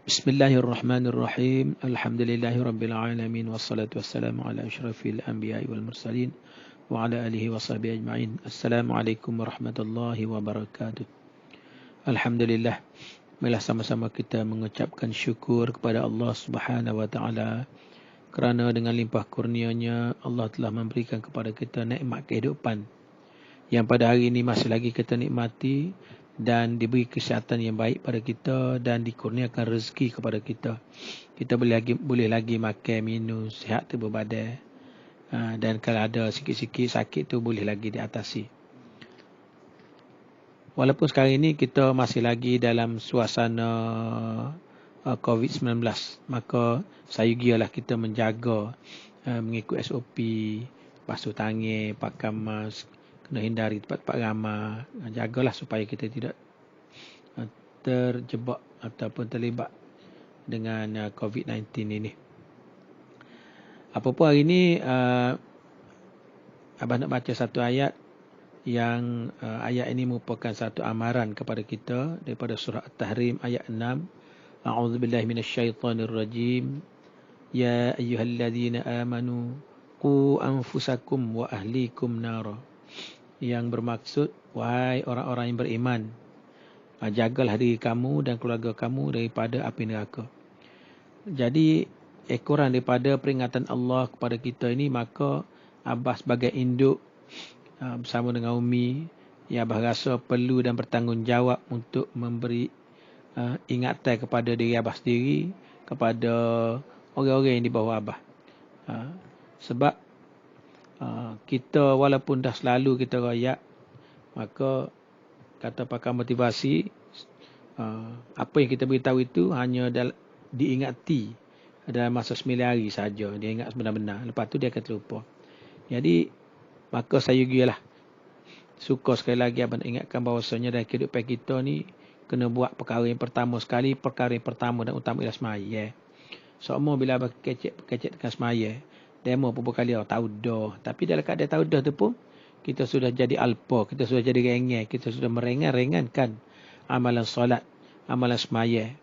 Bismillahirrahmanirrahim. Alhamdulillahirabbil alamin wassalatu wassalamu ala asyrafil anbiya'i wal mursalin wa ala alihi washabihi ajma'in. Assalamualaikum warahmatullahi wabarakatuh. Alhamdulillah. Marilah sama-sama kita mengucapkan syukur kepada Allah Subhanahu wa taala kerana dengan limpah kurnia-Nya Allah telah memberikan kepada kita nikmat kehidupan yang pada hari ini masih lagi kita nikmati, dan diberi kesihatan yang baik pada kita dan dikurniakan rezeki kepada kita. Kita boleh lagi makan, minum, sihat tubuh badan. Dan kalau ada sikit-sikit sakit tu boleh lagi diatasi. Walaupun sekarang ini kita masih lagi dalam suasana COVID-19, maka sayugialah kita menjaga mengikut SOP, basuh tangan, pakai mask, kena hindari tempat-tempat ramai. Jagalah supaya kita tidak terjebak ataupun terlibat dengan COVID-19 ini. Apapun hari ini, Abang nak baca satu ayat yang ayat ini merupakan satu amaran kepada kita daripada surah At-Tahrim ayat 6. A'udzubillahi minasyaitonirrajim. Ya ayyuhalladzina amanu qu anfusakum wa ahlikum nara. Yang bermaksud, wahai orang-orang yang beriman, jagalah diri kamu dan keluarga kamu daripada api neraka. Jadi ekoran daripada peringatan Allah kepada kita ini, maka Abah sebagai induk bersama dengan Umi, ya Abah rasa perlu dan bertanggungjawab untuk memberi ingatan kepada diri Abah sendiri, kepada orang-orang yang di bawah Abah. Sebab kita walaupun dah selalu kita royak, maka kata pakar motivasi, apa yang kita beritahu itu hanya diingati dalam masa 9 hari saja. Dia ingat benar-benar, lepas tu dia akan terlupa. Jadi maka saya gialah suka sekali lagi abang ingatkan bahawasanya dalam kehidupan kita ni kena buat perkara yang pertama sekali, perkara yang pertama dan utama ialah semaya. Semua bila abang kecek dengan semaya, demo beberapa kali tahu dah. Tapi dalam keadaan tahu dah tu pun, kita sudah jadi alpa, kita sudah jadi rengeh, kita sudah meringankan amalan solat, amalan semaya.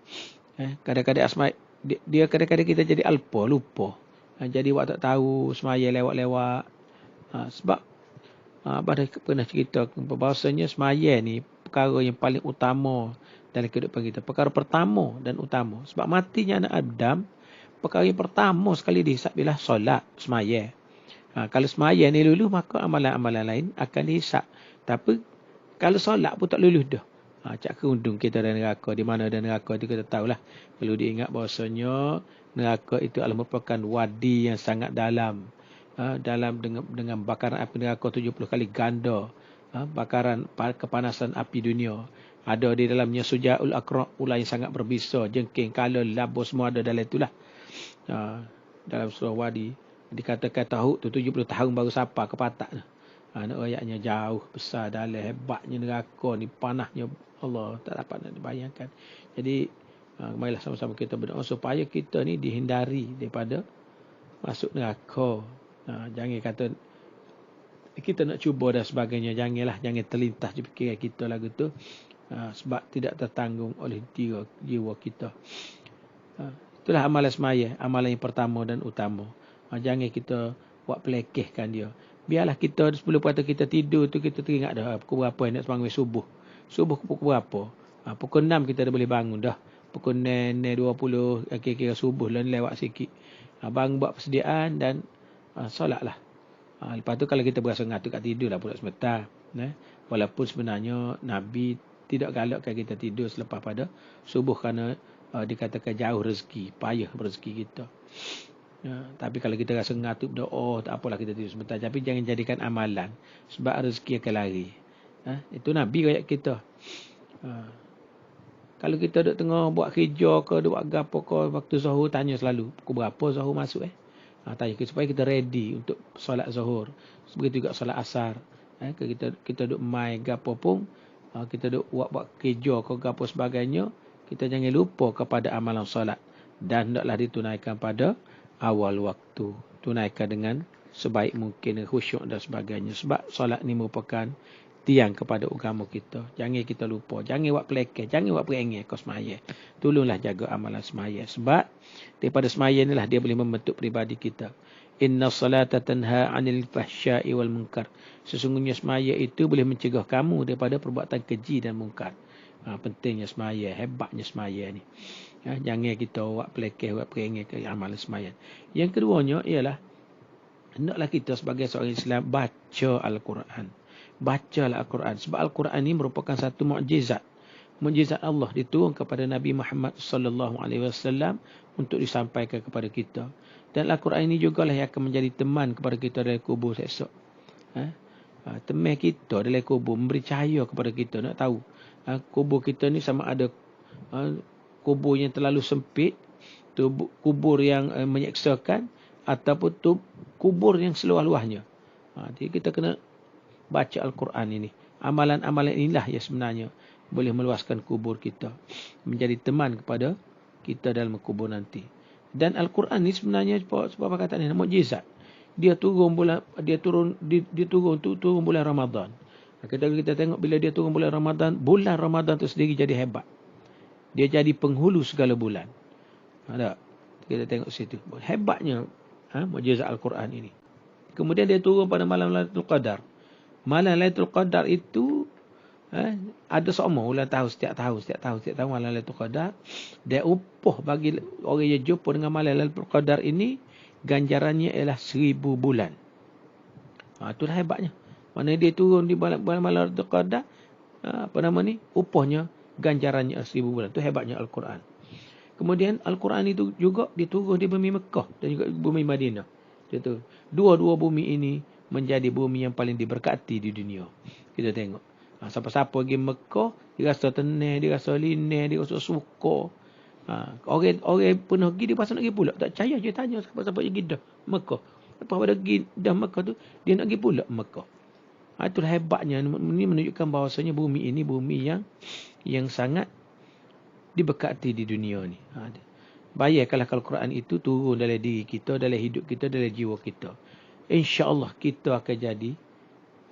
Kadang-kadang dia kadang-kadang kita jadi alpa, lupa. Jadi waktu tak tahu semaya lewat-lewat. Sebab abang dah pernah cerita bahawasanya semaya ni perkara yang paling utama dalam kehidupan kita. Perkara pertama dan utama. Sebab matinya anak Adam, perkara yang pertama sekali dihisap ialah solat, semaya. Kalau semaya ni luluh, maka amalan-amalan lain akan dihisap. Tapi kalau solat pun tak luluh dah. Cak kerundung kita dan neraka. Di mana ada neraka itu kita tahulah. Perlu diingat bahawasanya neraka itu adalah merupakan wadi yang sangat dalam. Dalam dengan bakaran api neraka 70 kali ganda bakaran kepanasan api dunia. Ada di dalamnya sujaul aqra, ular yang sangat berbisa, jengking, kala, labu, semua ada dalam itulah. Dalam surah Wadi dikatakan tahu tu 70 tahun baru sampai ke patak. Nak ayatnya jauh besar, dalam hebatnya neraka ni, panahnya Allah tak dapat nak dibayangkan. Jadi marilah sama-sama kita berdoa supaya kita ni dihindari daripada masuk neraka. Jangan kata kita nak cuba dan sebagainya, jangan terlintas di fikiran kita lagu tu, sebab tidak tertanggung oleh jiwa kita. Itulah amalan semaya, amalan yang pertama dan utama. Jangan kita buat pelekehkan dia. Biarlah kita 10 kata kita tidur tu, kita teringat dah pukul berapa nak bangun subuh. Subuh pukul berapa? Pukul 6 kita dah boleh bangun dah. Pukul 6:20 kira-kira subuh lah lewat sikit. Bangun buat persediaan dan solatlah. Lepas tu kalau kita berasa ngantuk kat tidur lah pula sebentar. Walaupun sebenarnya Nabi tidak galakkan kita tidur selepas pada subuh kerana dikatakan jauh rezeki, payah rezeki kita. Tapi kalau kita rasa ngantuk berdoa, tak apalah kita tidur sebentar. Tapi jangan jadikan amalan, sebab rezeki akan lari. Itu Nabi kayak kita. Kalau kita duduk tengah buat kerja ke, duduk buat gapo ke, waktu zuhur tanya selalu, pukul berapa zuhur masuk tanya supaya kita ready untuk solat zuhur. Begitu juga solat asar. Kita duduk mai gapo pun, kita duduk buat kerja ke gapo sebagainya, kita jangan lupa kepada amalan solat, dan hendaklah ditunaikan pada awal waktu. Tunaikan dengan sebaik mungkin, khusyuk dan sebagainya. Sebab solat ni merupakan tiang kepada agama kita. Jangan kita lupa. Jangan buat pelekeh. Jangan buat perengeh kau semaya. Tolonglah jaga amalan semaya. Sebab daripada semaya inilah dia boleh membentuk peribadi kita. Inna salata tanha 'anil fahsya'i wal munkar. Sesungguhnya semaya itu boleh mencegah kamu daripada perbuatan keji dan mungkar. Pentingnya semaya, hebatnya semaya ni. Jangan kita buat pelekeh, buat perengeh ke amalan semaya. Yang keduanya ialah hendaklah kita sebagai seorang Islam baca Al-Quran. Bacalah Al-Quran. Sebab Al-Quran ini merupakan satu mukjizat. Mukjizat Allah diturun kepada Nabi Muhammad sallallahu alaihi wasallam untuk disampaikan kepada kita. Dan Al-Quran ini jugalah yang akan menjadi teman kepada kita dalam kubur esok. Teman kita dalam kubur, memberi cahaya kepada kita. Nak tahu kubur kita ni sama ada kubur yang terlalu sempit, kubur yang menyeksakan, ataupun kubur yang seluas-luasnya. Jadi kita kena baca Al-Quran ini. Amalan-amalan inilah yang sebenarnya boleh meluaskan kubur kita, menjadi teman kepada kita dalam kubur nanti. Dan Al-Quran ni sebenarnya sebab kata ni mukjizat. Dia turun bulan bulan Ramadan. Kita tengok bila dia turun bulan Ramadan tu sendiri jadi hebat. Dia jadi penghulu segala bulan. Ada kita tengok situ. Hebatnya mukjizat Al-Quran ini. Kemudian dia turun pada malam Lailatul Qadar. Malam Lailatul Qadar itu ada semua ulang tahun setiap tahun malam Lailatul Qadar. Dia upah bagi orang yang jumpa dengan malam Lailatul Qadar ini, ganjarannya ialah 1000 bulan. Itulah hebatnya. Mana dia turun di malam Lailatul Qadar, upahnya ganjarannya 1000 bulan. Itu hebatnya Al-Quran. Kemudian Al-Quran itu juga diturun di bumi Mekah dan juga bumi Madinah. Itu dua-dua bumi ini menjadi bumi yang paling diberkati di dunia. Kita tengok. Siapa-siapa pergi Mekah, dia rasa tenang, dia rasa linang, dia rasa suka. Orang pernah pergi, dia pasal nak pergi pula. Tak percaya, dia tanya siapa-siapa pergi dah Mekah. Lepas pada pergi dah Mekah tu, dia nak pergi pula Mekah. Itulah hebatnya. Ini menunjukkan bahawasanya bumi ini bumi yang sangat diberkati di dunia ni. Bayangkanlah kalau Quran itu turun dalam diri kita, dalam hidup kita, dalam jiwa kita. InsyaAllah kita akan jadi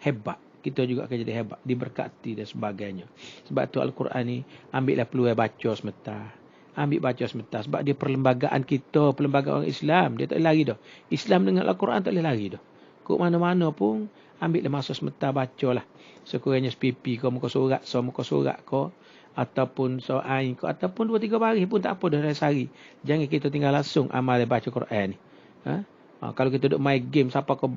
hebat. Kita juga akan jadi hebat, diberkati dan sebagainya. Sebab tu Al-Quran ni ambillah peluang baca sebentar. Ambil baca sebentar. Sebab dia perlembagaan kita, perlembagaan orang Islam. Dia tak boleh lari dah. Islam dengan Al-Quran tak boleh lari dah. Kok mana-mana pun ambillah masa sebentar, bacalah. Sekurangnya sepipi kau, muka surat kau, ataupun so'ain kau, ataupun 2-3 baris pun tak apa dah dari sehari. Jangan kita tinggal langsung amal baca Quran ni. Kalau kita duduk main game, siapa kau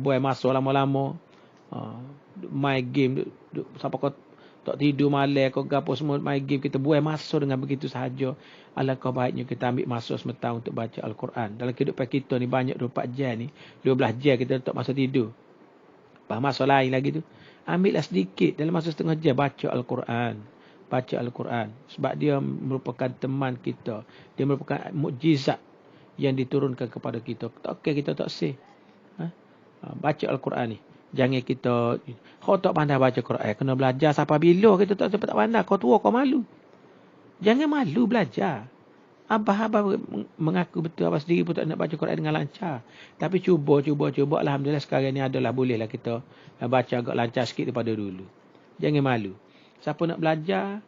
buat masa lama-lama, main game, siapa kau tak tidur malam, kau gapo semua main game, kita buat masa dengan begitu sahaja. Alangkah baiknya kita ambil masa sebentar untuk baca Al-Quran. Dalam kehidupan kita ni banyak 24 jam ni, 12 jam kita letak masa tidur. Masa lain lagi tu, ambillah sedikit dalam masa setengah jam baca Al-Quran. Baca Al-Quran. Sebab dia merupakan teman kita. Dia merupakan mukjizat yang diturunkan kepada kita. Okey, kita tak sih. Baca Al-Quran ni. Jangan kita, kau tak pandai baca Quran, kena belajar sampai bila kita tak pandai. Kau tua, kau malu. Jangan malu belajar. Abah mengaku betul, abah sendiri pun tak nak baca Quran dengan lancar. Tapi cuba. Alhamdulillah sekarang ni adalah bolehlah kita baca agak lancar sikit daripada dulu. Jangan malu. Siapa nak belajar,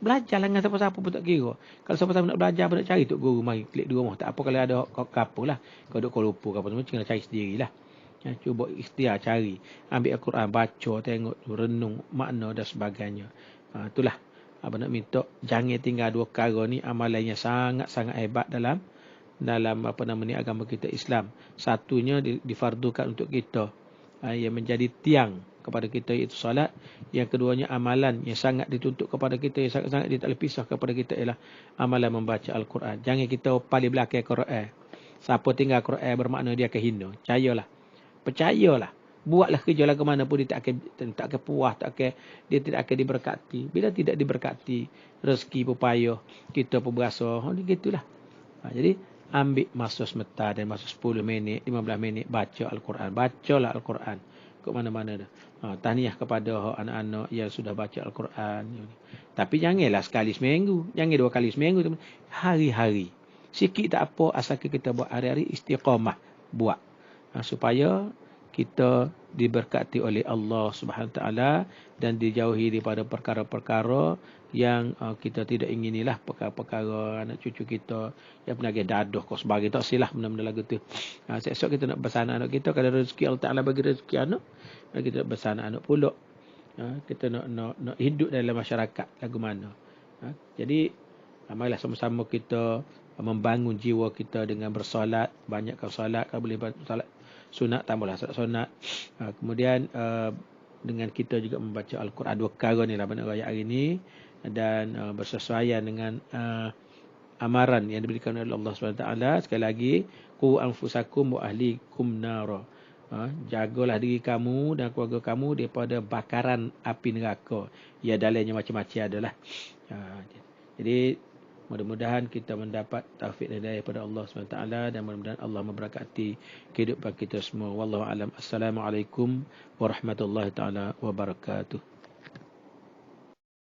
belajarlah dengan siapa-siapa pun tak kira. Kalau siapa-siapa nak belajar, nak cari tok guru, mari klik di rumah. Tak apa kalau ada apa lah. Kalau duk Kuala Lumpur apa semua, kena cari sendirilah. Cuba ikhtiar cari. Ambil Al-Quran, baca, tengok, renung makna dan sebagainya. Itulah. Abang nak minta jangan tinggal dua perkara ni, amalan yang sangat-sangat hebat dalam agama kita Islam. Satunya difardukan untuk kita, yang menjadi tiang kepada kita, iaitu solat. Yang keduanya amalan yang sangat dituntut kepada kita, yang sangat-sangat dia tak boleh pisah kepada kita, ialah amalan membaca Al-Quran. Jangan kita paling belakang Quran. Siapa tinggal Quran bermakna dia akan hina. Percayalah. Buatlah kerja lah ke mana pun, dia tak akan puas, dia tidak akan diberkati. Bila tidak diberkati, rezeki pun payah, kita pun berasa, gitulah. Jadi, ambil masa sebentar dan masa 10 minit, 15 minit, baca Al-Quran. Bacalah Al-Quran ke mana-mana dah. Tahniah kepada anak-anak yang sudah baca Al-Quran. Tapi janganlah sekali seminggu, jangan 2 kali seminggu. Hari-hari. Sikit tak apa, asalkan kita buat hari-hari, istiqamah buat. Supaya kita diberkati oleh Allah Subhanahu Wa Taala dan dijauhi daripada perkara-perkara yang kita tidak inginilah, perkara-perkara anak cucu kita yang penagih dadah kau sebagai tak silah benda-benda lagu tu. Esok kita nak besar anak kita, kalau rezeki Allah Taala bagi rezeki anak, kita nak besar anak pula. Kita nak hidup dalam masyarakat lagu mana. Jadi marilah sama-sama kita membangun jiwa kita dengan bersolat, banyakkan solat, kalau boleh solat sunat tambahlah solat sunat. Kemudian dengan kita juga membaca Al-Quran 2 perkara ni lah pada raya hari ni, dan bersesuaian dengan amaran yang diberikan oleh Allah SWT. Sekali lagi, qu anfusakum wa ahlikum nara. Jagalah diri kamu dan keluarga kamu daripada bakaran api neraka. Ya, dalilnya macam-macam adalah. Jadi mudah-mudahan kita mendapat taufik daripada Allah SWT, dan mudah-mudahan Allah memberkati kehidupan kita semua. Wallahu alam. Assalamualaikum warahmatullahi taala wabarakatuh.